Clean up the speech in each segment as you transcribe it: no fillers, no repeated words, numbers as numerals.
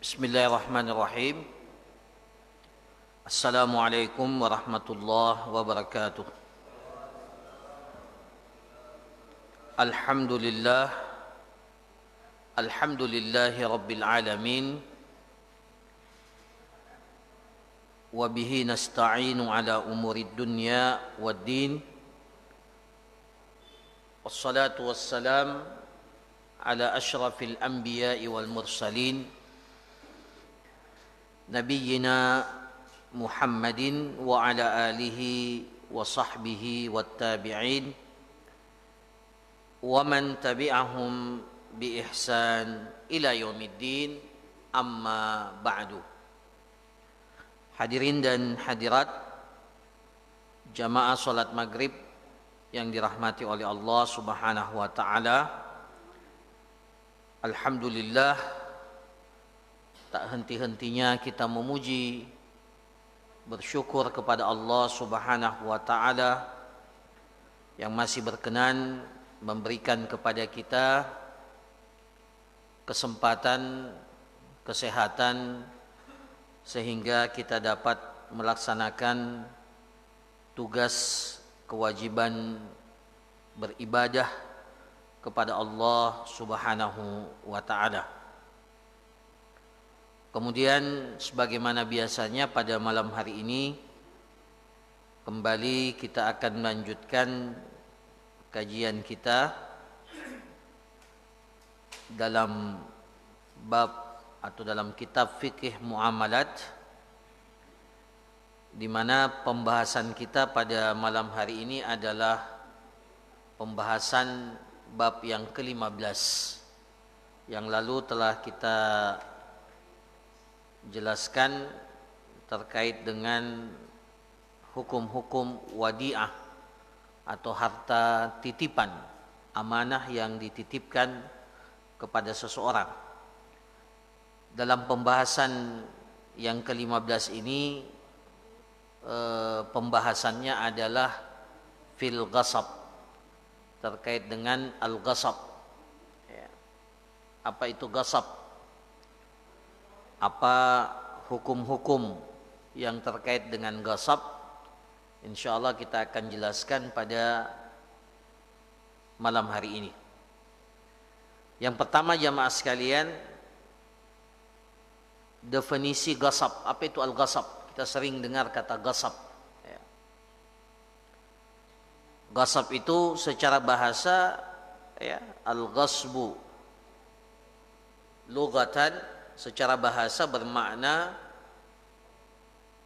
Bismillahirrahmanirrahim. Assalamualaikum warahmatullahi wabarakatuh. Alhamdulillah. Alhamdulillahi rabbil alamin. Wa bihi nasta'inu ala umurid dunya waddin. Wassalatu wassalam ala asyrafil anbiya'i wal mursalin. Nabiyyina Muhammadin wa ala alihi wa sahbihi wattabi'in wa man tabi'ahum bi ihsan ila yaumiddin, amma ba'du. Hadirin dan hadirat jamaah salat maghrib yang dirahmati oleh Allah Subhanahu wa taala. Alhamdulillah, tak henti-hentinya kita memuji, bersyukur kepada Allah Subhanahu wa taala yang masih berkenan memberikan kepada kita kesempatan, kesehatan, sehingga kita dapat melaksanakan tugas kewajiban beribadah kepada Allah Subhanahu wa taala. Kemudian sebagaimana biasanya pada malam hari ini kembali kita akan melanjutkan kajian kita dalam bab atau dalam kitab fikih muamalat, di mana pembahasan kita pada malam hari ini adalah pembahasan bab yang ke-15. Yang lalu telah kita jelaskan terkait dengan hukum-hukum wadi'ah atau harta titipan, amanah yang dititipkan kepada seseorang. Dalam pembahasan yang ke-15 ini pembahasannya adalah fil ghasab, terkait dengan al-ghasab. Apa itu ghasab? Apa hukum-hukum yang terkait dengan ghasab? InsyaAllah kita akan jelaskan pada malam hari ini. Yang pertama jamaah sekalian, definisi ghasab. Apa itu al-ghasab? Kita sering dengar kata ghasab. Ghasab itu secara bahasa al-ghasbu lughatan, secara bahasa bermakna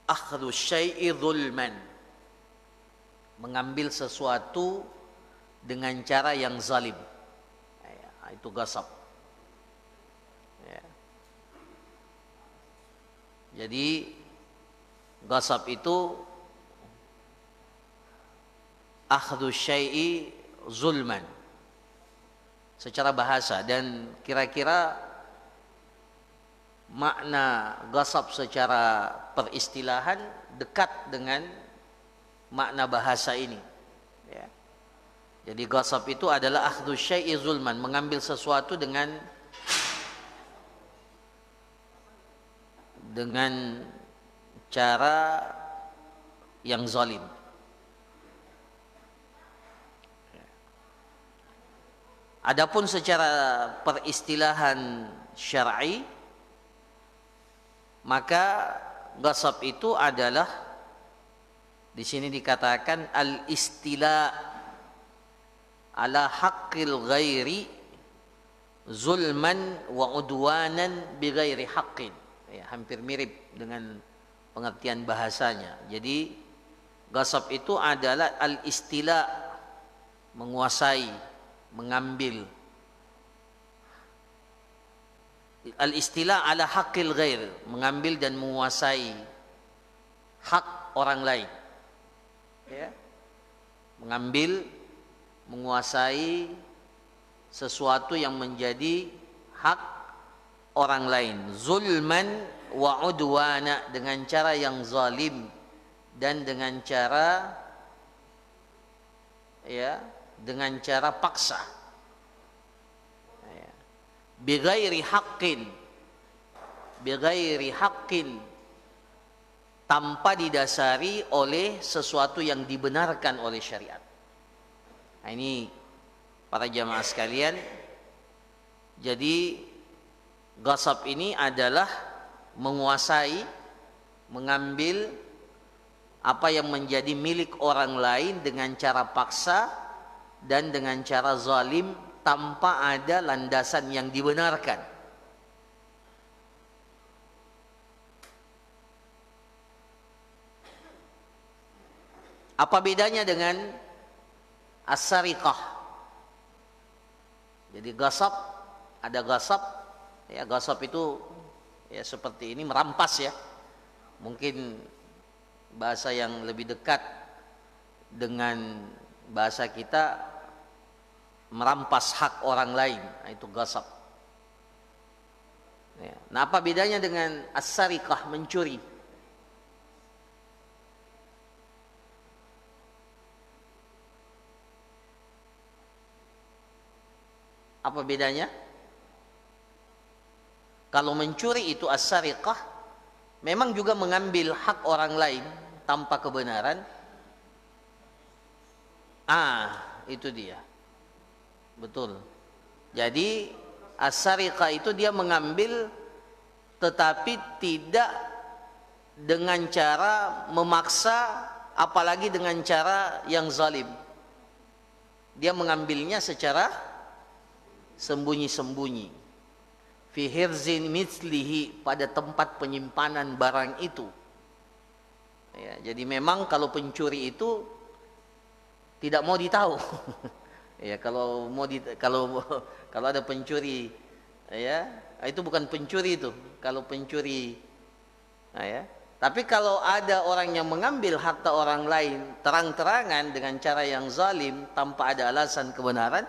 akhdhu syai'i zulman, mengambil sesuatu dengan cara yang zalim. Itu ghasab. Jadi ghasab itu akhdhu syai'i zulman secara bahasa, dan kira-kira makna ghasab secara peristilahan dekat dengan makna bahasa ini. Jadi ghasab itu adalah akhdhu syai'i zulman, mengambil sesuatu dengan cara yang zalim. Adapun secara peristilahan syar'i, maka ghasab itu adalah di sini dikatakan al-istila ala haqqil ghairi zulman wa udwanan bi ghairi haqqin. Hampir mirip dengan pengertian bahasanya. Jadi ghasab itu adalah al-istila, menguasai, mengambil. Al-istila ala haqqil ghair, mengambil dan menguasai hak orang lain. Mengambil, menguasai sesuatu yang menjadi hak orang lain. Zulman wa udwana, dengan cara yang zalim dan dengan cara paksa. Bighairi haqqin, bighairi haqqin, tanpa didasari oleh sesuatu yang dibenarkan oleh syariat. Nah, ini para jamaah sekalian, jadi ghasab ini adalah menguasai, mengambil apa yang menjadi milik orang lain dengan cara paksa dan dengan cara zalim tanpa ada landasan yang dibenarkan. Apa bedanya dengan as-sariqah? Jadi ghasab, ada ghasab, ya ghasab itu ya seperti ini, merampas ya. Mungkin bahasa yang lebih dekat dengan bahasa kita, merampas hak orang lain, nah, itu ghasab. Ya. Nah, apa bedanya dengan as-sariqah, mencuri? Apa bedanya? Kalau mencuri itu as-sariqah, memang juga mengambil hak orang lain tanpa kebenaran. Itu dia. Betul. Jadi as-sariqah itu dia mengambil, tetapi tidak dengan cara memaksa, apalagi dengan cara yang zalim. Dia mengambilnya secara sembunyi-sembunyi. Fi hirzin mithlihi, pada tempat penyimpanan barang itu. Ya, jadi memang kalau pencuri itu tidak mau ditahu. Ya, kalau ada pencuri, ya itu bukan pencuri itu. Kalau pencuri, ya. Tapi kalau ada orang yang mengambil harta orang lain terang-terangan dengan cara yang zalim tanpa ada alasan kebenaran,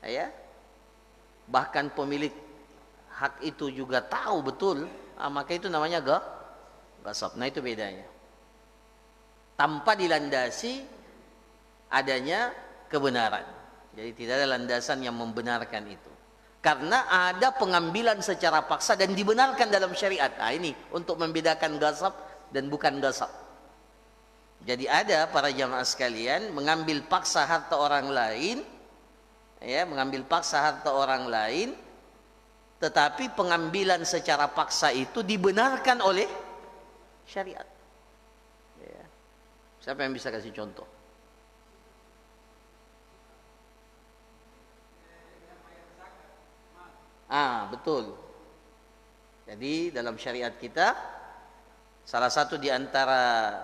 ya, bahkan pemilik hak itu juga tahu betul, maka itu namanya ghasab. Nah, itu bedanya. Tanpa dilandasi adanya kebenaran. Jadi tidak ada landasan yang membenarkan itu. Karena ada pengambilan secara paksa dan dibenarkan dalam syariat. Nah, ini untuk membedakan ghasab dan bukan ghasab. Jadi ada para jamaah sekalian mengambil paksa harta orang lain, ya, mengambil paksa harta orang lain, tetapi pengambilan secara paksa itu dibenarkan oleh syariat. Ya. Siapa yang bisa kasih contoh? Betul. Jadi dalam syariat kita, salah satu di antara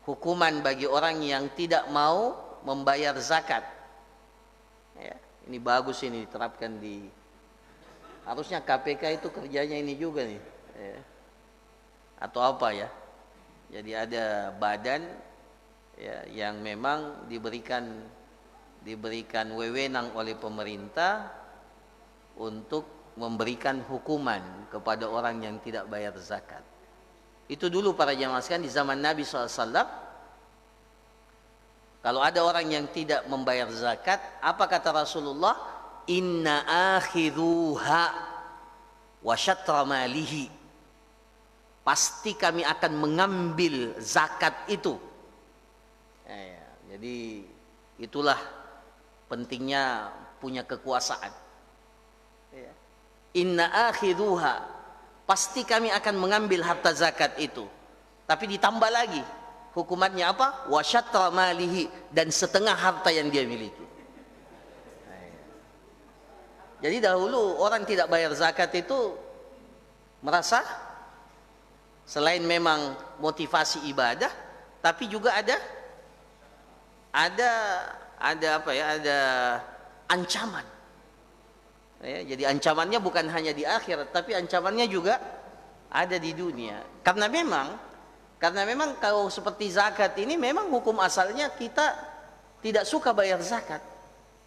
hukuman bagi orang yang tidak mau membayar zakat, ya, ini bagus, ini diterapkan di, harusnya KPK itu kerjanya ini juga nih, ya. Atau apa ya? Jadi ada badan, ya, yang memang diberikan wewenang oleh pemerintah untuk memberikan hukuman kepada orang yang tidak bayar zakat. Itu dulu para jamaah sekalian di zaman Nabi SAW. Kalau ada orang yang tidak membayar zakat, apa kata Rasulullah? Inna akhiruha wa syatra malihi. Pasti kami akan mengambil zakat itu. Ya, jadi itulah pentingnya punya kekuasaan. Ya. Inna akhiruha, pasti kami akan mengambil harta zakat itu. Tapi ditambah lagi, hukumannya apa? Wa syatra malihi, dan setengah harta yang dia miliki. Jadi dahulu orang tidak bayar zakat itu merasa selain memang motivasi ibadah, tapi juga ada apa ya? Ada ancaman. Ya, jadi ancamannya bukan hanya di akhirat, tapi ancamannya juga ada di dunia. Karena memang kalau seperti zakat ini memang hukum asalnya kita tidak suka bayar zakat.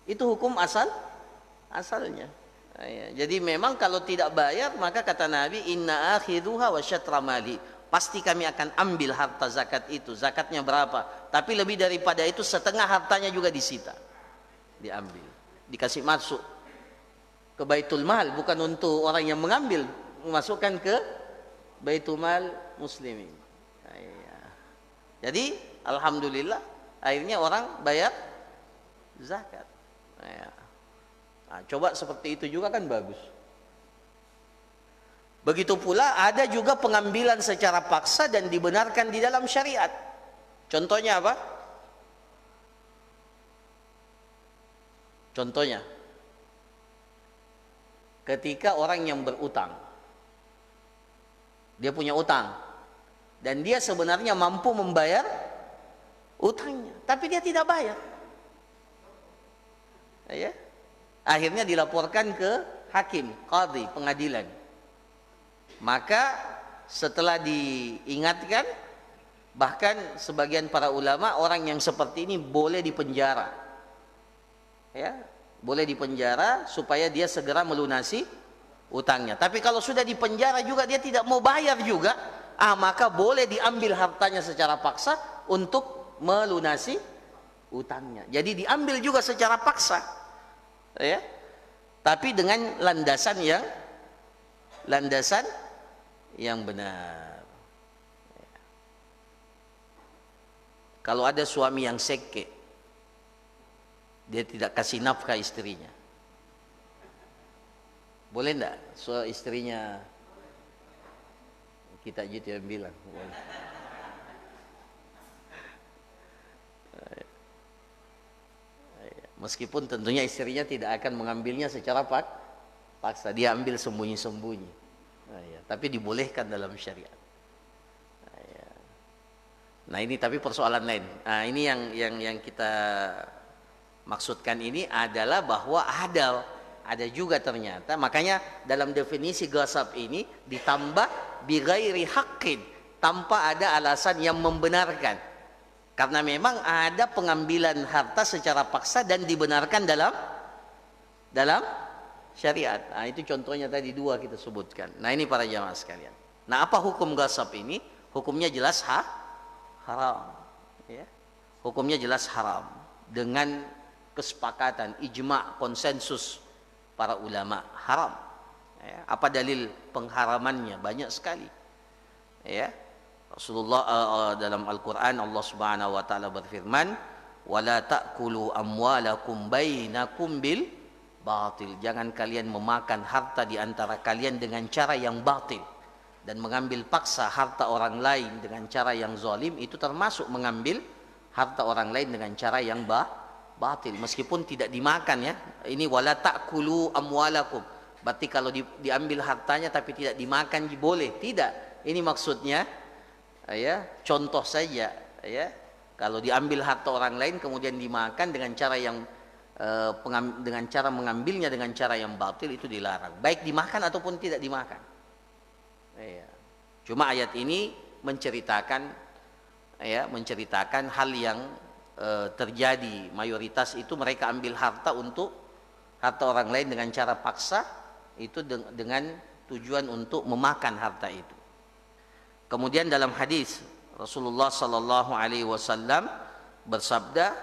Itu hukum asalnya. Ya, jadi memang kalau tidak bayar, maka kata Nabi, inna akhiruha wa syatra mali. Pasti kami akan ambil harta zakat itu. Zakatnya berapa? Tapi lebih daripada itu, setengah hartanya juga disita. Diambil. Dikasih masuk ke Baitul Mal, bukan untuk orang yang mengambil, masukkan ke Baitumal Muslimin. Ya. Jadi alhamdulillah akhirnya orang bayar zakat. Ya. Nah, coba seperti itu juga kan bagus. Begitu pula ada juga pengambilan secara paksa dan dibenarkan di dalam syariat. Contohnya apa? Contohnya, ketika orang yang berutang, dia punya utang, dan dia sebenarnya mampu membayar utangnya, tapi dia tidak bayar. Ya? Akhirnya dilaporkan ke hakim, qadhi, pengadilan. Maka setelah diingatkan, bahkan sebagian para ulama, orang yang seperti ini boleh dipenjara. Ya, boleh dipenjara supaya dia segera melunasi utangnya. Tapi kalau sudah dipenjara juga dia tidak mau bayar juga, maka boleh diambil hartanya secara paksa untuk melunasi utangnya. Jadi diambil juga secara paksa. Ya. Tapi dengan landasan yang benar. Kalau ada suami yang seke, dia tidak kasih nafkah istrinya, boleh enggak istrinya kita gitu yang bilang boleh. Meskipun tentunya istrinya tidak akan mengambilnya secara paksa, dia ambil sembunyi-sembunyi. Tapi dibolehkan dalam syariat. Nah ini tapi persoalan lain. Nah ini yang kita maksudkan ini adalah bahwa ada juga ternyata, makanya dalam definisi ghasab ini ditambah bighairi haqqin, tanpa ada alasan yang membenarkan. Karena memang ada pengambilan harta secara paksa dan dibenarkan dalam syariat. Nah, itu contohnya tadi dua kita sebutkan. Nah, ini para jamaah sekalian. Nah, apa hukum ghasab ini? Hukumnya jelas haram. Ya. Hukumnya jelas haram dengan kesepakatan, ijma', konsensus para ulama, haram. Ya. Apa dalil pengharamannya? Banyak sekali. Ya. Rasulullah dalam Al-Quran Allah Subhanahu Wa Taala berfirman, "Wala ta'kulu amwalakum bainakum bil batil." Jangan kalian memakan harta di antara kalian dengan cara yang batil, dan mengambil paksa harta orang lain dengan cara yang zalim itu termasuk mengambil harta orang lain dengan cara yang batil, meskipun tidak dimakan ya. Ini wala ta'kulu amwalakum. Berarti kalau diambil hartanya tapi tidak dimakan boleh? Tidak. Ini maksudnya ya, contoh saja ya. Kalau diambil harta orang lain kemudian dimakan dengan cara yang dengan cara mengambilnya dengan cara yang batil, itu dilarang, baik dimakan ataupun tidak dimakan. Ya. Cuma ayat ini menceritakan hal yang terjadi. Mayoritas itu mereka ambil harta orang lain dengan cara paksa, itu dengan tujuan untuk memakan harta itu. Kemudian dalam hadis Rasulullah sallallahu alaihi wasallam bersabda,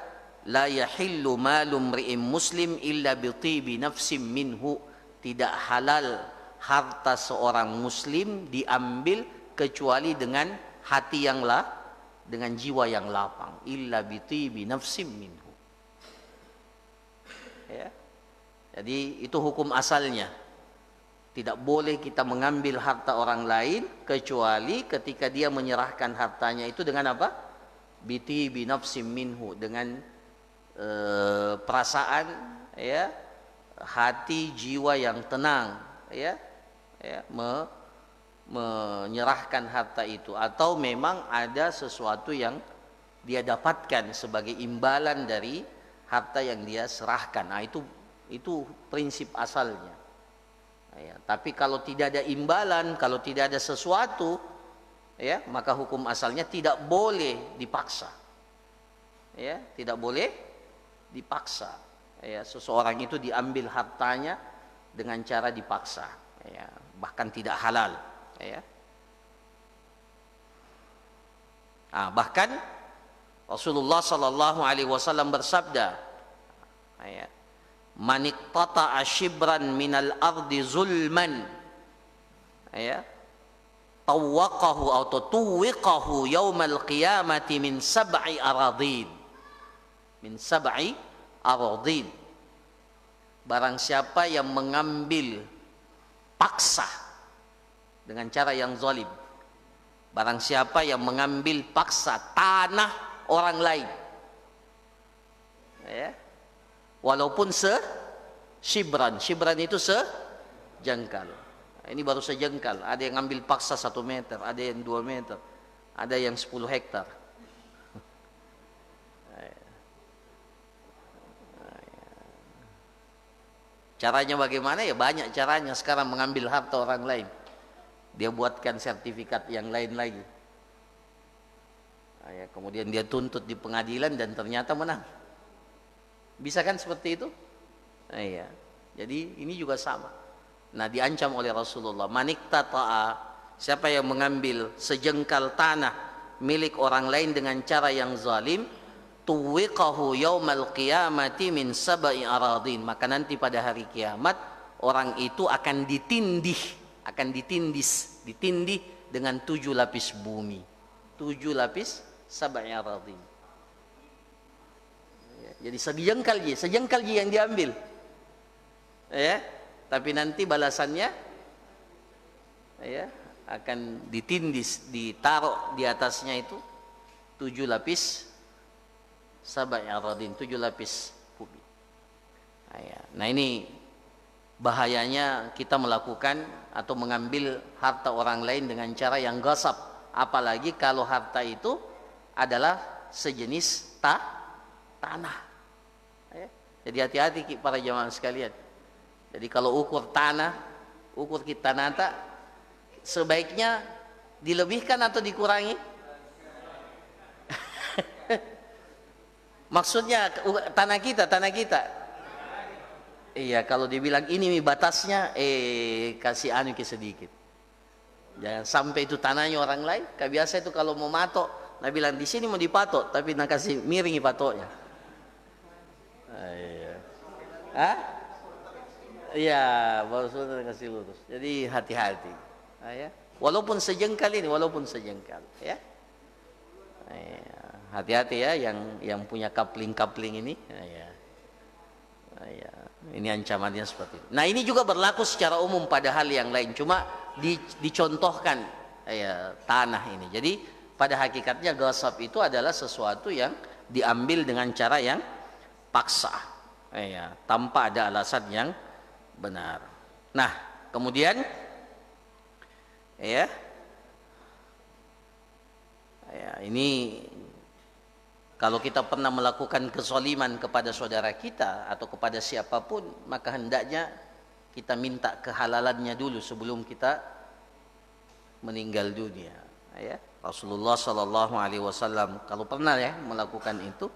la yahillu malu mri'in muslim illa bi tibi nafsin minhu. Tidak halal harta seorang muslim diambil kecuali dengan hati yang dengan jiwa yang lapang, illa bi tibi nafsin minhu. Ya. Jadi itu hukum asalnya. Tidak boleh kita mengambil harta orang lain kecuali ketika dia menyerahkan hartanya itu dengan apa? Biti binafsim minhu, dengan perasaan ya, hati jiwa yang tenang ya, menyerahkan harta itu, atau memang ada sesuatu yang dia dapatkan sebagai imbalan dari harta yang dia serahkan. Nah, itu prinsip asalnya. Ya, tapi kalau tidak ada imbalan, kalau tidak ada sesuatu, ya, maka hukum asalnya tidak boleh dipaksa. Ya, tidak boleh dipaksa. Ya, seseorang itu diambil hartanya dengan cara dipaksa. Ya, bahkan tidak halal. Ya. Nah, bahkan Rasulullah Sallallahu Alaihi Wasallam bersabda, ya, man iqtata'a shibran minal ardi zulman, ya, tawaqahu atau tuwiqahu yaumal qiyamati min sab'i aradin. Min sab'i aradin. Barang siapa yang mengambil paksa dengan cara yang zalim. Barang siapa yang mengambil paksa tanah orang lain. Ya. Walaupun shibran itu sejengkal. Ini baru sejengkal. Ada yang ngambil paksa 1 meter, ada yang 2 meter, ada yang 10 hektar. Caranya bagaimana? Ya banyak caranya sekarang mengambil harta orang lain. Dia buatkan sertifikat yang lain lagi. Ya, kemudian dia tuntut di pengadilan dan ternyata menang. Bisa kan seperti itu? Ya. Jadi ini juga sama. Nah, diancam oleh Rasulullah, maniktata'a, siapa yang mengambil sejengkal tanah milik orang lain dengan cara yang zalim, tuwiqahu yaumal qiyamati min sab'i aradin, maka nanti pada hari kiamat orang itu akan ditindih dengan 7 lapis bumi. 7 lapis sab'i aradin. Jadi sejengkal yang diambil. Ya, tapi nanti balasannya ya akan ditindis, ditaruh di atasnya itu 7 lapis sab'i aradin, 7 lapis bumi. Nah, ini bahayanya kita melakukan atau mengambil harta orang lain dengan cara yang ghasab, apalagi kalau harta itu adalah sejenis tanah. Jadi hati-hati para jamaah sekalian. Jadi kalau ukur kita nata, sebaiknya dilebihkan atau dikurangi? Maksudnya tanah kita. Iya, kalau dibilang ini batasnya, kasih anu ke sedikit. Jangan sampai itu tanahnya orang lain. Biasa itu kalau mau matok, nah bilang di sini mau dipatok, tapi nak kasih miringi patoknya. Iya. Hah? Iya, baru sudah kasih lurus. Jadi hati-hati. Ya. Walaupun sejengkal, ya. Hati-hati ya yang punya kapling ini. Ya. Ini ancamannya seperti itu. Nah, ini juga berlaku secara umum pada hal yang lain. Cuma dicontohkan ya, tanah ini. Jadi pada hakikatnya ghasab itu adalah sesuatu yang diambil dengan cara yang paksa, ya, tanpa ada alasan yang benar. Nah, kemudian ya ini kalau kita pernah melakukan kezaliman kepada saudara kita atau kepada siapapun, maka hendaknya kita minta kehalalannya dulu sebelum kita meninggal dunia. Ya, Rasulullah Sallallahu Alaihi Wasallam kalau pernah ya melakukan itu,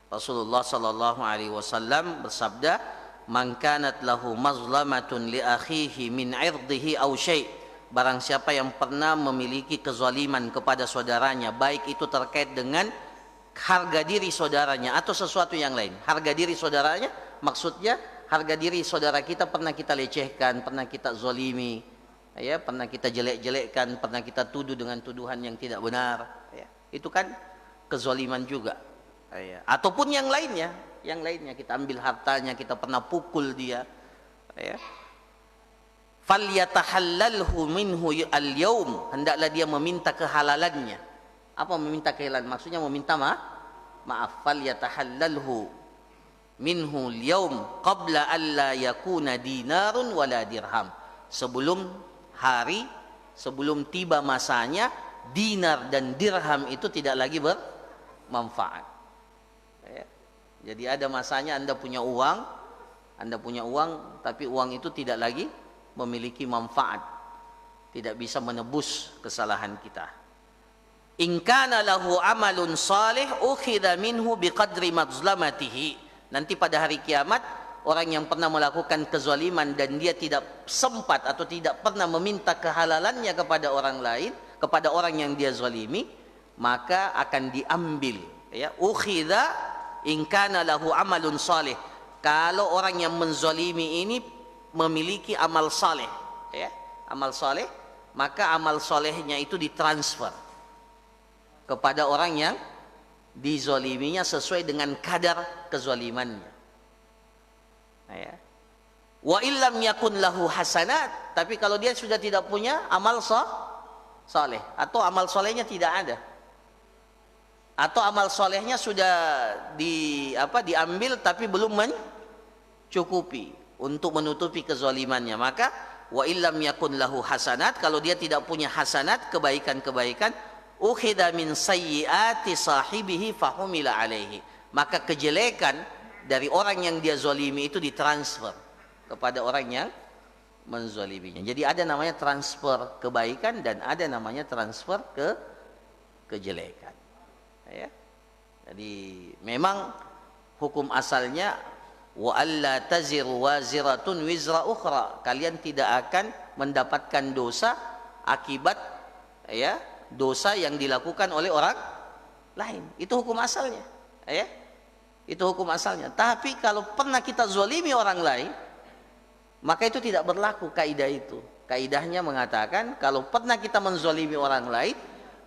Rasulullah Sallallahu Alaihi Wasallam bersabda, "Man kanat lahu mazlamatun li akhihi min 'irdihi aw syai'." Barang siapa yang pernah memiliki kezaliman kepada saudaranya, baik itu terkait dengan harga diri saudaranya atau sesuatu yang lain. Harga diri saudaranya maksudnya harga diri saudara kita pernah kita lecehkan, pernah kita zalimi, ya, pernah kita jelek-jelekkan, pernah kita tuduh dengan tuduhan yang tidak benar, ya. Itu kan kezaliman juga. Ya. Ataupun yang lainnya kita ambil hartanya, kita pernah pukul dia, ya. Falyatahallalhu minhu al-yaum, hendaklah dia meminta kehalalannya. Apa meminta kehalalan? Maksudnya meminta maaf. Falyatahallalhu minhu al-yaum qabla alla yakuna dinarun wala dirham. Sebelum tiba masanya, dinar dan dirham itu tidak lagi bermanfaat. Jadi ada masanya Anda punya uang, tapi uang itu tidak lagi memiliki manfaat, tidak bisa menebus kesalahan kita. In kana lahu amalun salih ukhidha minhu biqadri mazlamatihi. Nanti pada hari kiamat, orang yang pernah melakukan kezaliman dan dia tidak sempat atau tidak pernah meminta kehalalannya kepada orang lain, kepada orang yang dia zalimi, maka akan diambil, ya, ukhidha in kana lahu amalun salih. Kalau orang yang menzalimi ini memiliki amal saleh, ya, amal saleh, maka amal solehnya itu ditransfer kepada orang yang dizoliminya sesuai dengan kadar kezolimannya. Nah, ya. Wa illam yakun lahu hasanat, tapi kalau dia sudah tidak punya amal soleh, atau amal solehnya tidak ada, atau amal solehnya sudah diambil tapi belum mencukupi untuk menutupi kezalimannya, maka wa illam yakun lahu hasanat, kalau dia tidak punya hasanat, kebaikan-kebaikan, ukhidha min sayyiati sahibihi fahumila alaihi, maka kejelekan dari orang yang dia zalimi itu ditransfer kepada orang yang menzaliminya. Jadi ada namanya transfer kebaikan dan ada namanya transfer kejelekan. Ya. Jadi memang hukum asalnya wa alla taziru waziratun wizra ukhra. Kalian tidak akan mendapatkan dosa akibat ya dosa yang dilakukan oleh orang lain. Itu hukum asalnya. Ya. Itu hukum asalnya. Tapi kalau pernah kita zalimi orang lain, maka itu tidak berlaku kaidah itu. Kaidahnya mengatakan kalau pernah kita menzalimi orang lain,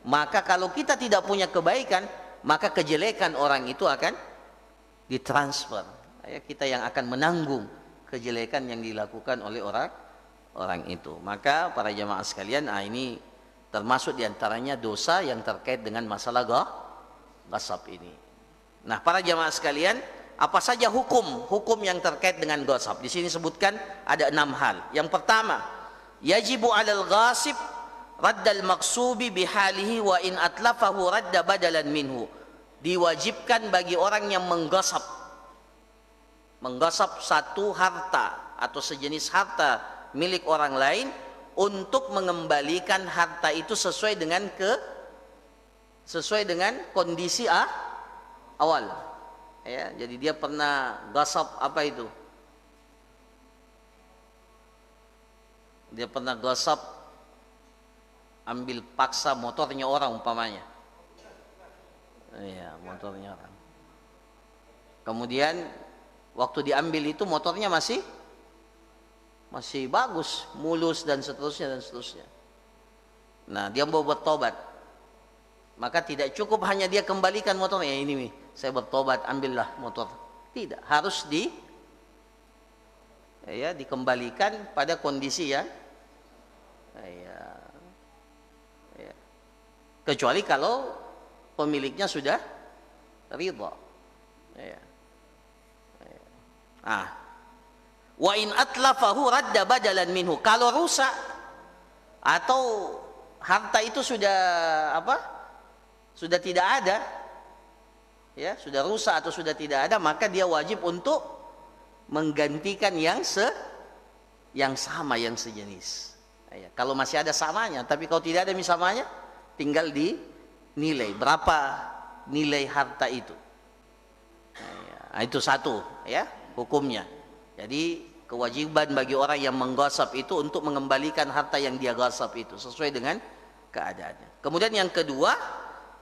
maka kalau kita tidak punya kebaikan, maka kejelekan orang itu akan ditransfer. Ya, kita yang akan menanggung kejelekan yang dilakukan oleh orang itu. Maka para jamaah sekalian, ini termasuk diantaranya dosa yang terkait dengan masalah ghasab ini. Nah, para jamaah sekalian, apa saja hukum yang terkait dengan ghasab? Di sini sebutkan ada 6 hal. Yang pertama, yajibu 'alal ghasib raddal maqsubi bihalihi wa in atlafahu radda badalan minhu. Diwajibkan bagi orang yang mengghasab satu harta atau sejenis harta milik orang lain untuk mengembalikan harta itu sesuai dengan kondisi awal. Ya, jadi dia pernah ghasab apa itu? Dia pernah ghasab ambil paksa motornya orang umpamanya. Iya, motornya orang. Kemudian waktu diambil itu motornya masih bagus, mulus dan seterusnya. Nah, dia mau bertobat. Maka tidak cukup hanya dia kembalikan motornya. Ini nih, saya bertobat, ambillah motor. Tidak, harus dikembalikan pada kondisi ya. Kecuali kalau pemiliknya sudah ridha. Wa in atlafahu radda badalan minhu. Kalau rusak atau harta itu sudah sudah tidak ada, ya, sudah rusak atau sudah tidak ada, maka dia wajib untuk menggantikan yang sama, yang sejenis. Ya, kalau masih ada samanya, tapi kalau tidak ada samanya, tinggal dinilai berapa nilai harta itu. Nah, itu satu, ya, hukumnya. Jadi kewajiban bagi orang yang mengghasab itu untuk mengembalikan harta yang dia ghasab itu sesuai dengan keadaannya. Kemudian yang kedua,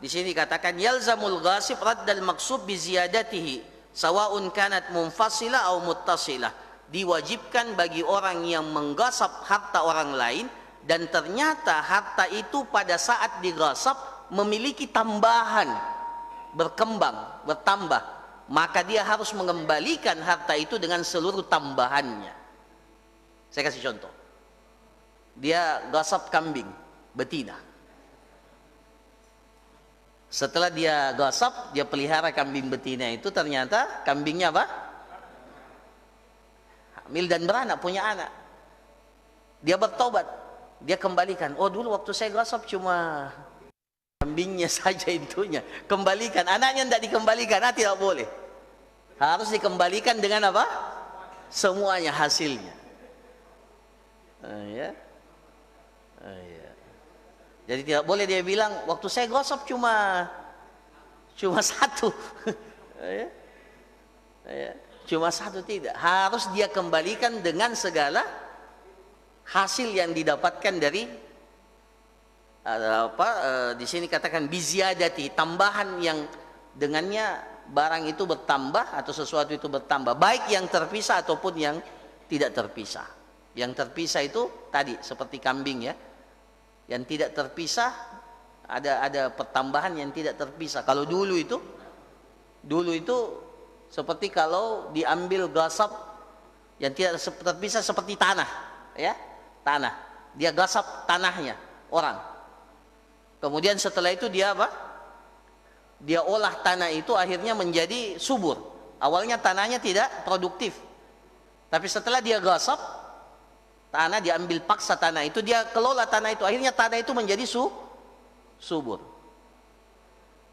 di sini katakan yalzamul ghasib raddal maqsub bi ziyadatihi sawaun kanat munfasila au muttasilah. Diwajibkan bagi orang yang mengghasab harta orang lain dan ternyata harta itu pada saat dighasab memiliki tambahan, bertambah, maka dia harus mengembalikan harta itu dengan seluruh tambahannya. Saya kasih contoh. Dia ghasab kambing betina. Setelah dia ghasab, dia pelihara kambing betina itu, ternyata kambingnya apa? Hamil dan beranak, punya anak. Dia bertobat, dia kembalikan. Oh, dulu waktu saya ghasab cuma kambingnya saja intunya. Kembalikan, anaknya tidak dikembalikan. Tidak boleh. Harus dikembalikan dengan apa? Semuanya, hasilnya. Ya. Jadi tidak boleh dia bilang waktu saya ghasab cuma satu. Cuma satu, tidak. Harus dia kembalikan dengan segala hasil yang didapatkan dari di sini katakan biziadati, tambahan yang dengannya barang itu bertambah atau sesuatu itu bertambah, baik yang terpisah ataupun yang tidak terpisah. Yang terpisah itu tadi seperti kambing, ya. yang tidak terpisah, ada pertambahan yang tidak terpisah. Kalau dulu itu seperti kalau diambil gasab yang tidak terpisah seperti tanah, ya, tanah. Dia gasab tanahnya orang. Kemudian setelah itu dia apa? Dia olah tanah itu akhirnya menjadi subur. Awalnya tanahnya tidak produktif. Tapi setelah dia gasab tanah, diambil paksa tanah itu, dia kelola tanah itu, akhirnya tanah itu menjadi subur.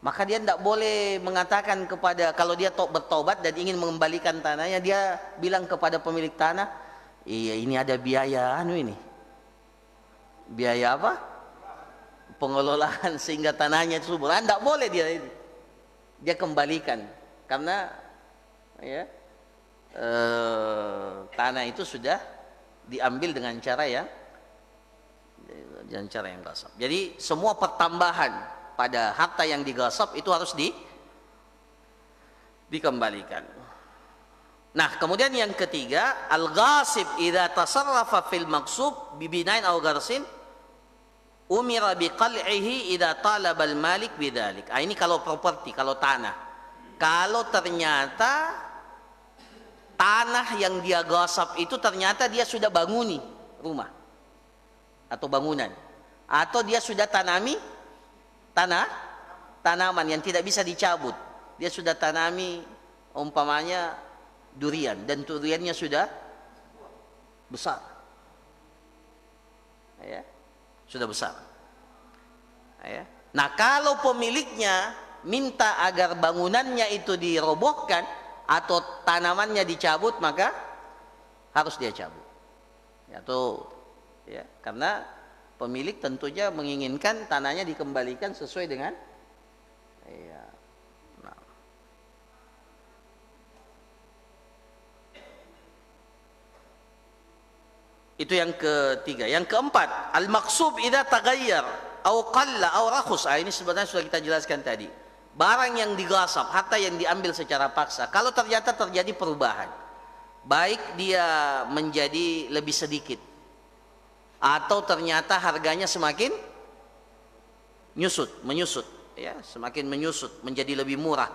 Maka dia tidak boleh mengatakan kepada, kalau dia bertobat dan ingin mengembalikan tanahnya, dia bilang kepada pemilik tanah, iya ini ada biaya ini. Biaya apa? Pengelolaan sehingga tanahnya subur. Tidak boleh dia kembalikan, karena ya tanah itu sudah diambil dengan cara yang gasab. Jadi semua pertambahan pada harta yang digasab itu harus dikembalikan. Nah, kemudian yang ketiga, al-ghasib idza tasarrafa fil maqsub bi binain aw gharsin umira bi qal'ihi idza talaba al-malik bidzalik. Ini kalau properti, kalau tanah. Kalau ternyata tanah yang dia gasab itu ternyata dia sudah banguni rumah atau bangunan, atau dia sudah tanami tanaman yang tidak bisa dicabut. Dia sudah tanami umpamanya durian, dan duriannya sudah besar, ya, sudah besar, ya. Nah, kalau pemiliknya minta agar bangunannya itu dirobohkan atau tanamannya dicabut, maka harus dia cabut. Ya, karena pemilik tentunya menginginkan tanahnya dikembalikan sesuai dengan ya. Nah. Itu yang ketiga. Yang keempat, al-maqsub idza taghayyar au qalla au rakhus. Ini sebenarnya sudah kita jelaskan tadi. Barang yang digasab, harta yang diambil secara paksa, kalau ternyata terjadi perubahan, baik dia menjadi lebih sedikit atau ternyata harganya semakin menyusut, ya, semakin menyusut menjadi lebih murah,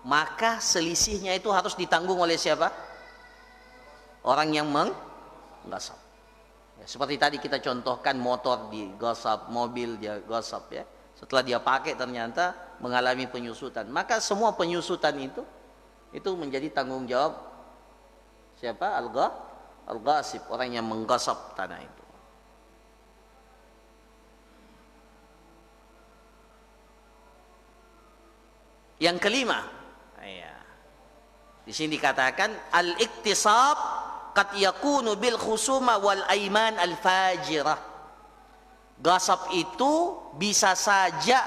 maka selisihnya itu harus ditanggung oleh siapa? Orang yang menggasab. Ya, seperti tadi kita contohkan, motor digasab, mobil dia gasab, ya. Setelah dia pakai ternyata mengalami penyusutan, maka semua penyusutan itu menjadi tanggung jawab siapa? Al-ghasib, orang yang menggasab tanah itu. Yang kelima, ya, di sini dikatakan al-iktisab qad yakunu bil khusuma wal aiman al-fajirah. Gasab itu bisa saja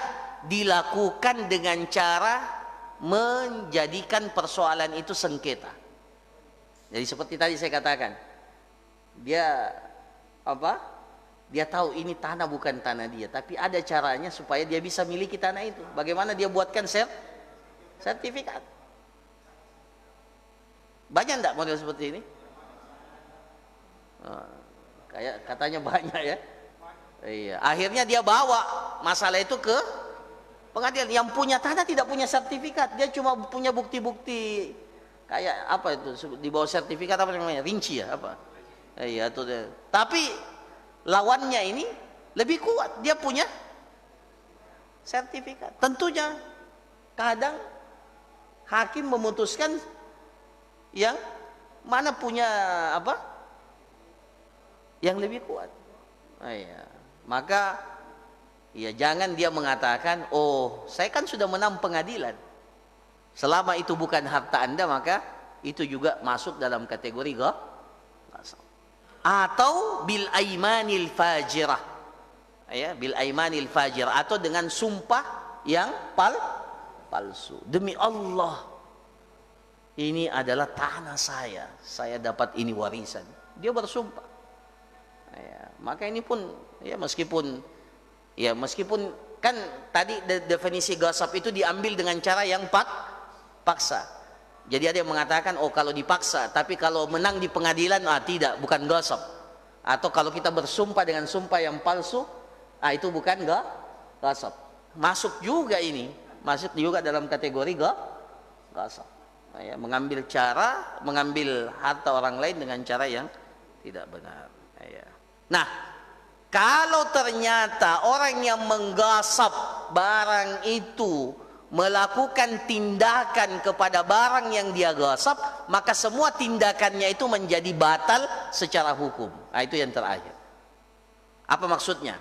dilakukan dengan cara menjadikan persoalan itu sengketa. Jadi seperti tadi saya katakan, dia apa? Dia tahu ini tanah bukan tanah dia, tapi ada caranya supaya dia bisa miliki tanah itu. Bagaimana dia buatkan sertifikat? Banyak enggak model seperti ini? Kayak katanya banyak, ya. Iya, akhirnya dia bawa masalah itu ke pengadilan. Yang punya tanah tidak punya sertifikat, dia cuma punya bukti-bukti kayak apa itu, di bawah sertifikat apa namanya, rinci ya apa? Iya itu dia. Tapi lawannya ini lebih kuat, dia punya sertifikat. Tentunya kadang hakim memutuskan yang mana punya apa? Yang lebih kuat. Iya. Maka ya jangan dia mengatakan, oh saya kan sudah menang pengadilan, selama itu bukan harta Anda maka itu juga masuk dalam kategori gasab. Atau bil aimanil fajirah, ya, bil aimanil fajirah, atau dengan sumpah yang palsu. Demi Allah, ini adalah tanah saya dapat ini warisan. Dia bersumpah. Ya, maka ini pun ya meskipun kan tadi definisi gasab itu diambil dengan cara yang paksa. Jadi ada yang mengatakan, oh kalau dipaksa, tapi kalau menang di pengadilan tidak, bukan gasab. Atau kalau kita bersumpah dengan sumpah yang palsu, Itu bukan ghasab. Masuk juga ini, masuk juga dalam kategori ghasab. Ya, mengambil harta orang lain dengan cara yang tidak benar. Ya. Nah, kalau ternyata orang yang menggasap barang itu melakukan tindakan kepada barang yang dia gasap, maka semua tindakannya itu menjadi batal secara hukum. Itu yang terakhir. Apa maksudnya?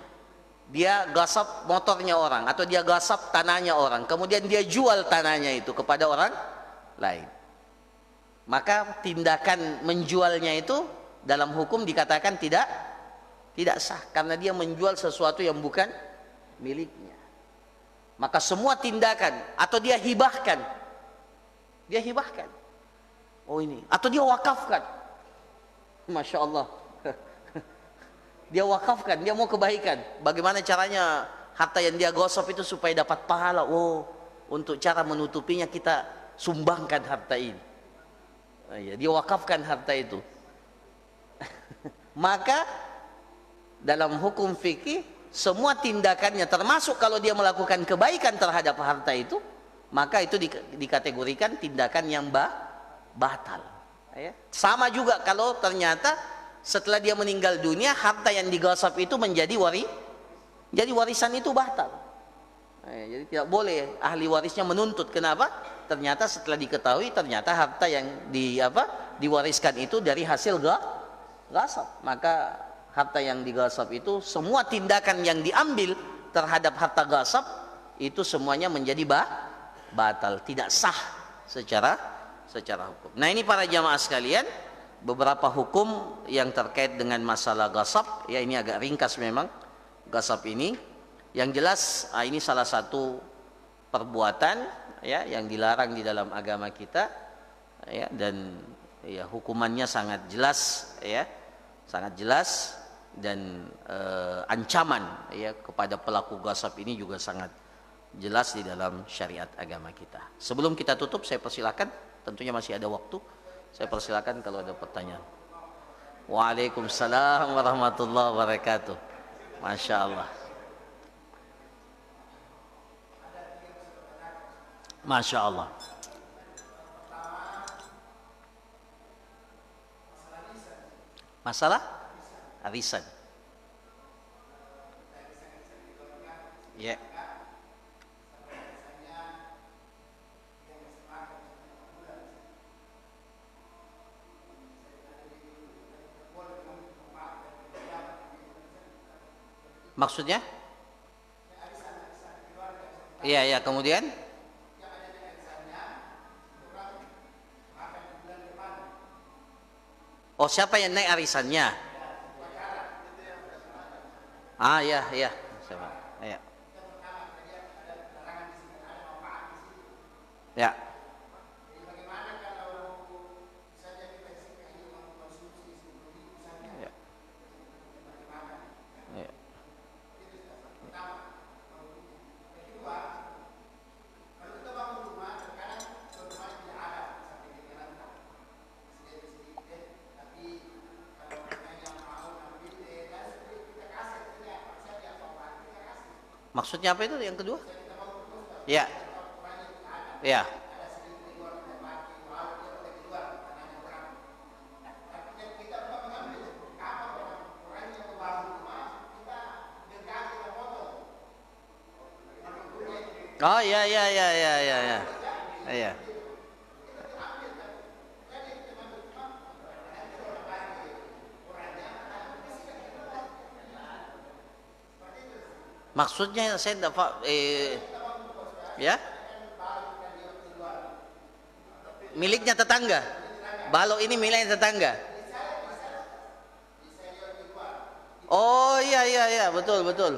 Dia gasap motornya orang atau dia gasap tanahnya orang, kemudian dia jual tanahnya itu kepada orang lain. Maka tindakan menjualnya itu dalam hukum dikatakan tidak sah karena dia menjual sesuatu yang bukan miliknya. Maka semua tindakan atau dia hibahkan. Oh ini, atau dia wakafkan. Masya Allah. Dia wakafkan, dia mau kebaikan. Bagaimana caranya harta yang dia gosok itu supaya dapat pahala? Untuk cara menutupinya kita sumbangkan harta ini. Dia wakafkan harta itu. Maka dalam hukum fikih semua tindakannya, termasuk kalau dia melakukan kebaikan terhadap harta itu, maka itu dikategorikan tindakan yang batal. Sama juga kalau ternyata setelah dia meninggal dunia harta yang digasap itu menjadi warisan itu batal. Jadi tidak boleh ahli warisnya menuntut. Kenapa? Ternyata setelah diketahui ternyata harta yang diwariskan itu dari hasil gasap, maka harta yang digasap itu semua tindakan yang diambil terhadap harta gasap itu semuanya menjadi batal, tidak sah secara hukum. Nah, ini para jamaah sekalian, beberapa hukum yang terkait dengan masalah gasap. Ya, ini agak ringkas memang gasap ini. Yang jelas ini salah satu perbuatan ya yang dilarang di dalam agama kita ya, dan ya hukumannya sangat jelas ya, sangat jelas, dan ancaman ya kepada pelaku gasap ini juga sangat jelas di dalam syariat agama kita. Sebelum kita tutup, saya persilakan, tentunya masih ada waktu, saya persilakan kalau ada pertanyaan. Waalaikumsalam warahmatullahi wabarakatuh. Masya Allah. Masya Allah. Masalah arisan. Ya. Maksudnya? Iya, ya, kemudian? Oh, siapa yang naik arisannya? Ya, ya. Ya. Ya. Maksudnya apa itu yang kedua? Ya. Ya. Oh, ya, ya, ya, ya, ya, ya. Ya. Maksudnya saya dapat ya, miliknya tetangga. Balok ini miliknya tetangga. Oh, iya, iya, iya, betul, betul.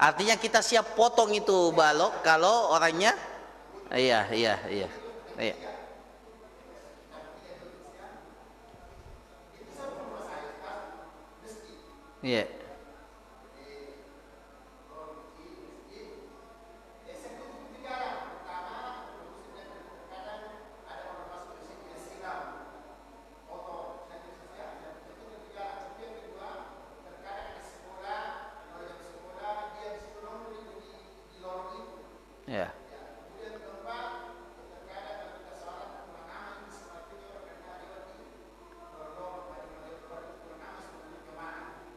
Artinya kita siap potong itu balok kalau orangnya. Iya, iya, iya, iya. Iya. Ya.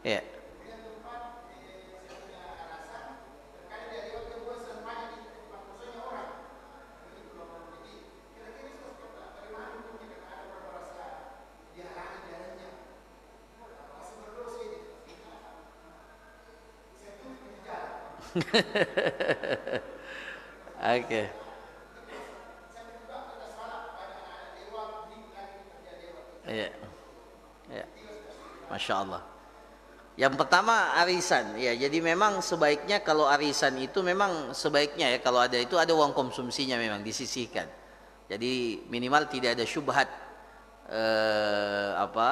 Ya. Oke. Iya. Ya. Masya Allah. Yang pertama arisan, ya. Jadi memang sebaiknya kalau arisan itu memang sebaiknya ya kalau ada itu ada uang konsumsinya memang disisihkan. Jadi minimal tidak ada syubhat apa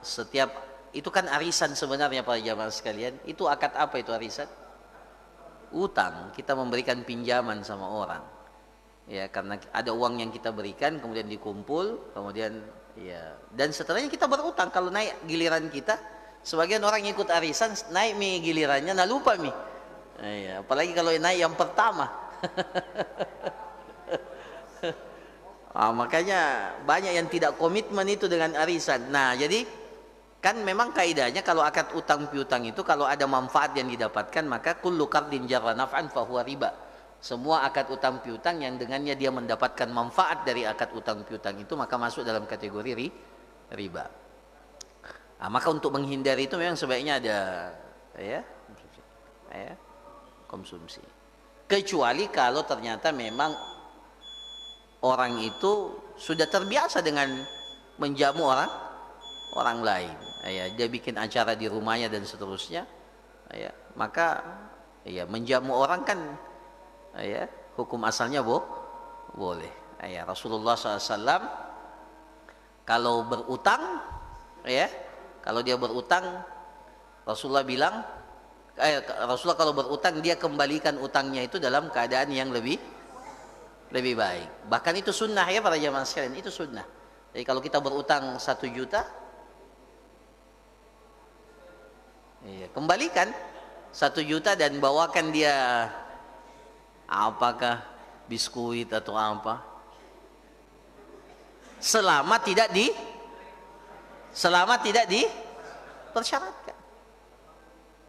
setiap itu kan arisan sebenarnya para jamaah sekalian. Itu akad apa itu arisan? Utang. Kita memberikan pinjaman sama orang. Ya karena ada uang yang kita berikan kemudian dikumpul kemudian ya dan setelahnya kita berutang kalau naik giliran kita. Sebagian orang ikut arisan naik mi gilirannya, nah lupa mi. Ya, apalagi kalau naik yang pertama. Makanya banyak yang tidak komitmen itu dengan arisan. Nah, jadi kan memang kaidahnya kalau akad utang piutang itu kalau ada manfaat yang didapatkan maka kullu qardin jarra naf'an fahuwa riba. Semua akad utang piutang yang dengannya dia mendapatkan manfaat dari akad utang piutang itu maka masuk dalam kategori riba. Nah, maka untuk menghindari itu memang sebaiknya ada konsumsi. Kecuali kalau ternyata memang orang itu sudah terbiasa dengan menjamu orang lain. Dia bikin acara di rumahnya dan seterusnya. Maka menjamu orang kan hukum asalnya boleh. Rasulullah SAW kalau berutang kalau dia berutang Rasulullah bilang Rasulullah kalau berutang dia kembalikan utangnya itu dalam keadaan yang lebih baik. Bahkan itu sunnah ya para jamaah sekalian, itu sunnah. Jadi kalau kita berutang 1 juta kembalikan 1 juta dan bawakan dia apakah biskuit atau apa selama tidak dipersyaratkan.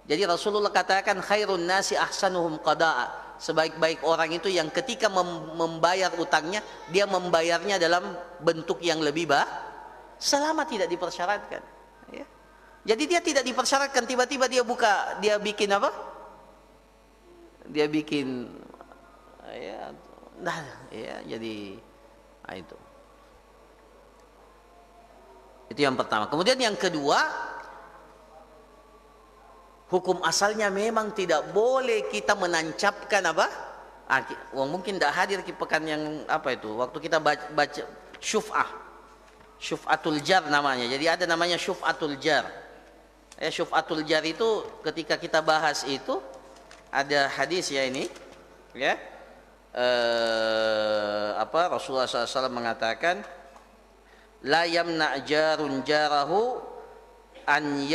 Jadi Rasulullah katakan khairun nasi ahsanuhum qada'a. Sebaik-baik orang itu yang ketika membayar utangnya dia membayarnya dalam bentuk yang lebih baik selama tidak dipersyaratkan. Jadi dia tidak dipersyaratkan tiba-tiba dia bikin apa? Dia bikin jadi itu. Itu yang pertama. Kemudian yang kedua, hukum asalnya memang tidak boleh kita menancapkan apa? Mungkin tidak hadir di pekan yang apa itu? Waktu kita baca syuf'atul jar namanya. Jadi ada namanya syuf'atul jar. Syuf'atul jar itu ketika kita bahas itu ada hadis ya ini, Rasulullah SAW mengatakan la yamna jarun jarahu an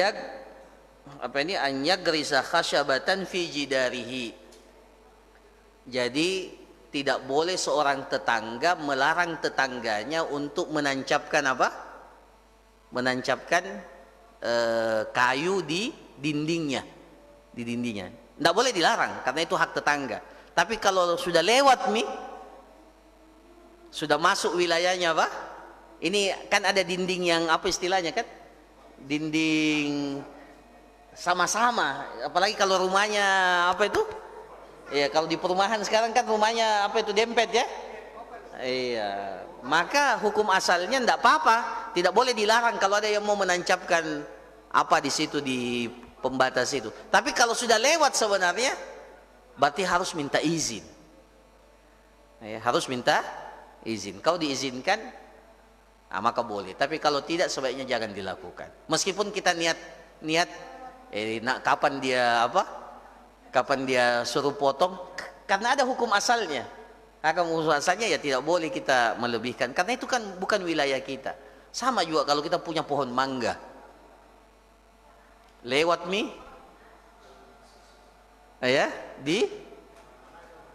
yagrisa khasyabatan fi jidarihi. Jadi tidak boleh seorang tetangga melarang tetangganya untuk menancapkan kayu di dindingnya. Tidak boleh dilarang karena itu hak tetangga. Tapi kalau sudah lewat sudah masuk wilayahnya ini kan ada dinding yang apa istilahnya kan? Dinding sama-sama. Apalagi kalau rumahnya apa itu? Kalau di perumahan sekarang kan rumahnya apa itu dempet ya? Maka hukum asalnya tidak apa-apa, tidak boleh dilarang kalau ada yang mau menancapkan apa di situ di pembatas itu. Tapi kalau sudah lewat sebenarnya berarti harus minta izin. Harus minta izin. Kalau diizinkan maka boleh. Tapi kalau tidak sebaiknya jangan dilakukan. Meskipun kita niat kapan dia suruh potong karena ada hukum asalnya. Hukum asalnya ya tidak boleh kita melebihkan karena itu kan bukan wilayah kita. Sama juga kalau kita punya pohon mangga. Lewat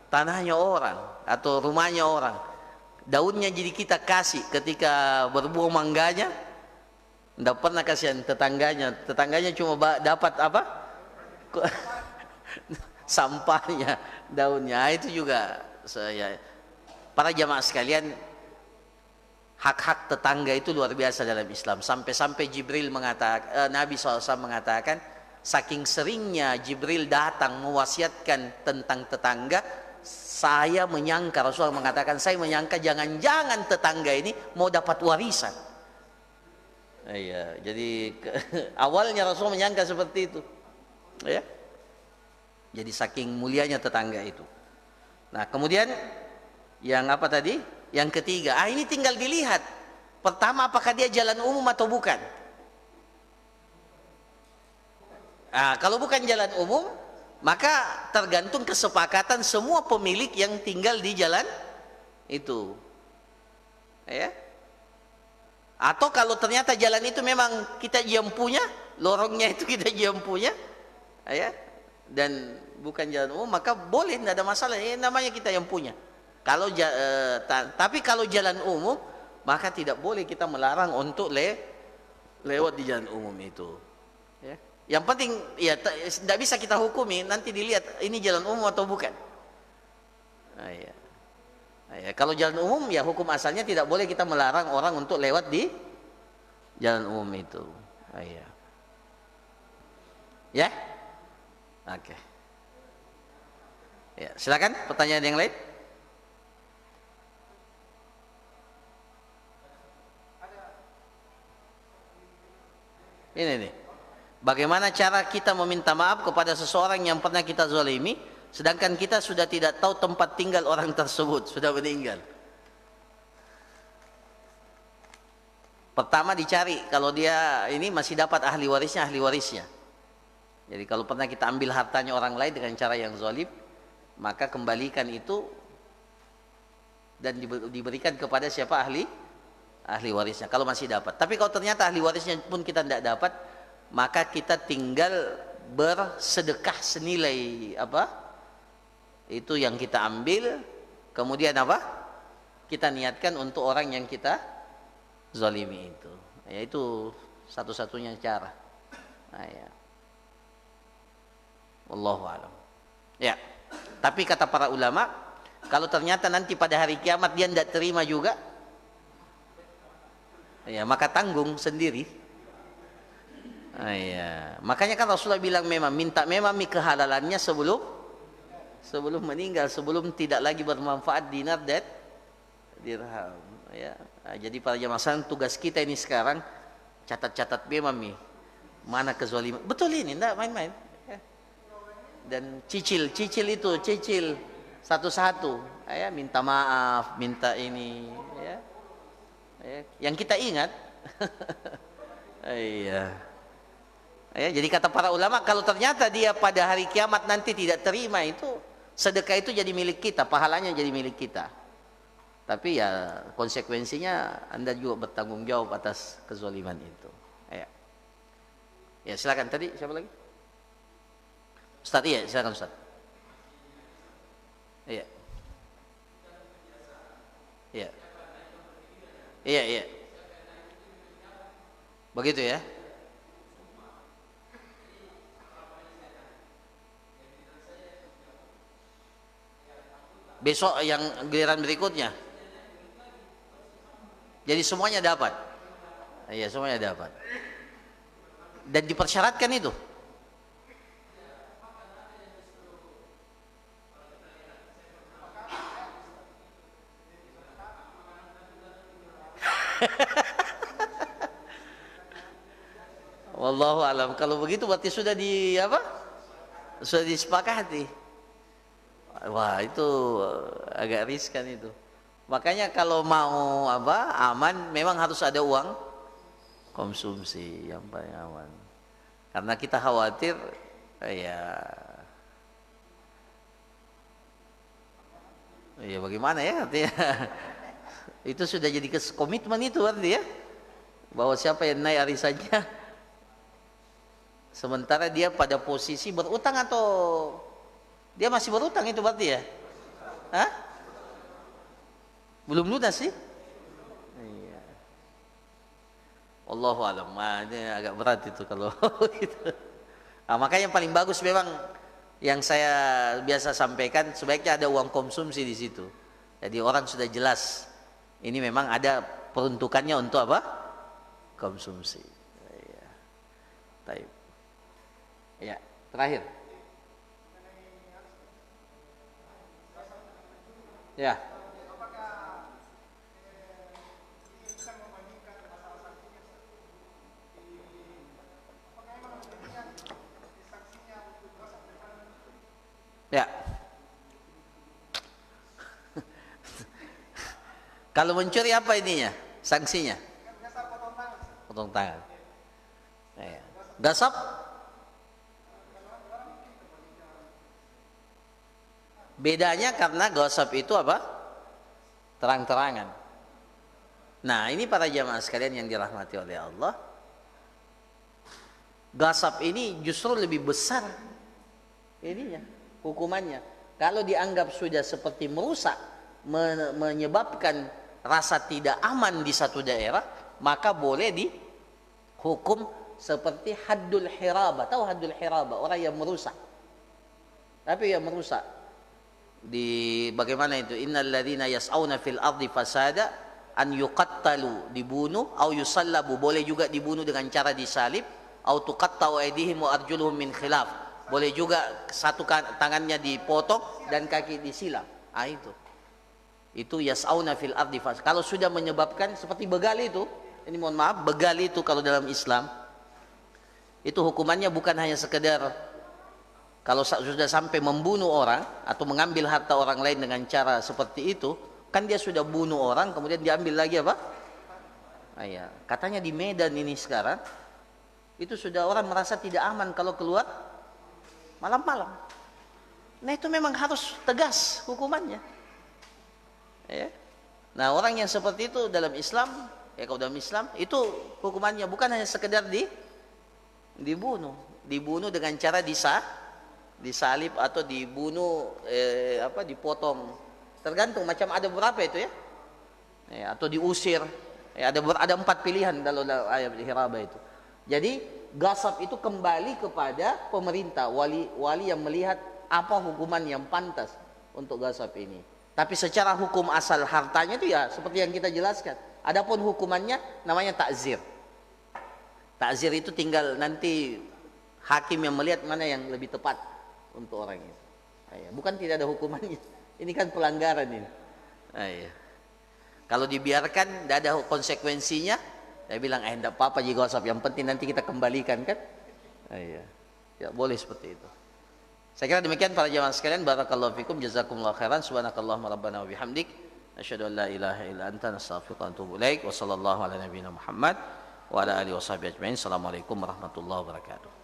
tanahnya orang atau rumahnya orang. Daunnya jadi kita kasih ketika berbuah mangganya, tidak pernah kasihan tetangganya. Tetangganya cuma dapat apa? Sampahnya, daunnya. Itu juga saya. Para jamaah sekalian, hak-hak tetangga itu luar biasa dalam Islam. Sampai-sampai Jibril mengatakan, Nabi SAW mengatakan, saking seringnya Jibril datang mewasiatkan tentang tetangga, saya menyangka, Rasulullah mengatakan, saya menyangka jangan-jangan tetangga ini mau dapat warisan. Iya, jadi awalnya Rasul menyangka seperti itu. Ya. Jadi saking mulianya tetangga itu. Nah, kemudian yang apa tadi? Yang ketiga, ini tinggal dilihat. Pertama, apakah dia jalan umum atau bukan? Kalau bukan jalan umum, maka tergantung kesepakatan semua pemilik yang tinggal di jalan itu. Ya. Atau kalau ternyata jalan itu memang kita yang punya, lorongnya itu kita yang punya, ya, dan bukan jalan umum, maka boleh, tidak ada masalah. Namanya kita yang punya. Kalau tapi kalau jalan umum, maka tidak boleh kita melarang untuk lewat di jalan umum itu. Ya. Yang penting ya tidak bisa kita hukumi, nanti dilihat ini jalan umum atau bukan. Ya. Ya, kalau jalan umum ya hukum asalnya tidak boleh kita melarang orang untuk lewat di jalan umum itu. Ya. Ya? Oke. Ya, silakan pertanyaan yang lain. Ini nih. Bagaimana cara kita meminta maaf kepada seseorang yang pernah kita zalimi, sedangkan kita sudah tidak tahu tempat tinggal orang tersebut, sudah meninggal. Pertama dicari, kalau dia ini masih dapat ahli warisnya. Jadi kalau pernah kita ambil hartanya orang lain dengan cara yang zalim, maka kembalikan itu dan diberikan kepada siapa ahli warisnya kalau masih dapat. Tapi kalau ternyata ahli warisnya pun kita tidak dapat, maka kita tinggal bersedekah senilai apa itu yang kita ambil, kemudian apa kita niatkan untuk orang yang kita zalimi itu. Ya, itu satu-satunya cara. Nah, ya. Wallahu a'lam. Ya. Tapi kata para ulama, kalau ternyata nanti pada hari kiamat dia tidak terima juga, ya maka tanggung sendiri. Ya. Makanya kan Rasulullah bilang minta kehalalannya sebelum meninggal, sebelum tidak lagi bermanfaat dinar dan dirham. Ya. Jadi para jamaah sekalian, tugas kita ini sekarang catat mana kezaliman. Betul ini, enggak main-main. Ya. Dan cicil satu-satu. Ya, minta maaf, minta ini. Ya. Ya. Yang kita ingat. Iya. Ya, jadi kata para ulama, kalau ternyata dia pada hari kiamat nanti tidak terima itu, sedekah itu jadi milik kita, pahalanya jadi milik kita. Tapi ya konsekuensinya Anda juga bertanggung jawab atas kezaliman itu. Ya, ya silakan. Tadi siapa lagi? Ustaz, iya silakan Ustaz. Iya. Iya. Iya. Begitu ya. Besok yang giliran berikutnya. Jadi semuanya dapat. Iya, semuanya dapat. Dan dipersyaratkan itu. Wallahu alam. Kalau begitu berarti sudah sudah disepakati. Wah, itu agak riskan itu. Makanya kalau mau aman, memang harus ada uang konsumsi yang paling aman. Karena kita khawatir ya bagaimana ya artinya. Itu sudah jadi komitmen itu artinya ya. Bahwa siapa yang naik arisannya sementara dia pada posisi berutang atau dia masih berutang itu berarti ya. Hah? Belum lunas sih? Iya. Allahu alam. Ini agak berat itu kalau gitu. Nah, makanya yang paling bagus memang yang saya biasa sampaikan, sebaiknya ada uang konsumsi di situ. Jadi orang sudah jelas ini memang ada peruntukannya untuk apa? Konsumsi. Iya. Baik. Ya, terakhir. Ya. Ya. Kalau mencuri apa ininya? Sanksinya? Potong tangan. Ya. Gasap? Bedanya karena gasap itu apa? Terang-terangan. Nah, ini para jamaah sekalian yang dirahmati oleh Allah. Gasap ini justru lebih besar ininya, hukumannya. Kalau dianggap sudah seperti merusak, menyebabkan rasa tidak aman di satu daerah, maka boleh dihukum seperti haddul hirabah. Tahu haddul hirabah? Orang yang merusak. Tapi yang merusak di bagaimana itu? Innal ladzina yas'auna fil ardi fasada an yuqattalu, dibunuh, au yusallabu, boleh juga dibunuh dengan cara disalib, au tuqatta'u aydihim wa arjuluhum min khilaf, boleh juga satu tangannya dipotong dan kaki disilang. Ah, itu yas'auna fil ardi fasada. Kalau sudah menyebabkan seperti begal itu, ini mohon maaf, begal itu kalau dalam Islam itu hukumannya bukan hanya sekedar kalau sudah sampai membunuh orang atau mengambil harta orang lain dengan cara seperti itu, kan dia sudah bunuh orang, kemudian diambil lagi apa? Ya. Katanya di Medan ini sekarang, itu sudah orang merasa tidak aman kalau keluar malam-malam. Nah, itu memang harus tegas hukumannya. Ya. Nah, orang yang seperti itu dalam Islam, kalau dalam Islam, itu hukumannya bukan hanya sekedar dibunuh dengan cara disalib atau dibunuh dipotong, tergantung macam, ada berapa itu ya, atau diusir ya, ada 4 pilihan dalam ayat hirabah itu. Jadi gasab itu kembali kepada pemerintah, wali yang melihat apa hukuman yang pantas untuk gasab ini. Tapi secara hukum asal hartanya itu ya seperti yang kita jelaskan. Adapun hukumannya namanya takzir. Takzir itu tinggal nanti hakim yang melihat mana yang lebih tepat untuk orang itu. Bukan tidak ada hukumannya. Ini kan pelanggaran ini. Kalau dibiarkan tidak ada konsekuensinya, saya bilang tidak apa-apa jika gasab, yang penting nanti kita kembalikan kan. Ya boleh seperti itu. Saya kira demikian para jamaah sekalian. Barakallahu fikum, jazakumullahu khairan. Subhanakallahumma rabbana wa bihamdik, asyhadu an la ilaha illa anta, nastaghfiruka wa atubu ilaik. Wa sallallahu ala nabiyyina Muhammad wa ala alihi washabihi ajmain. Assalamualaikum warahmatullahi wabarakatuh.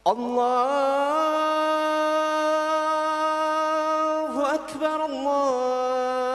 الله أكبر الله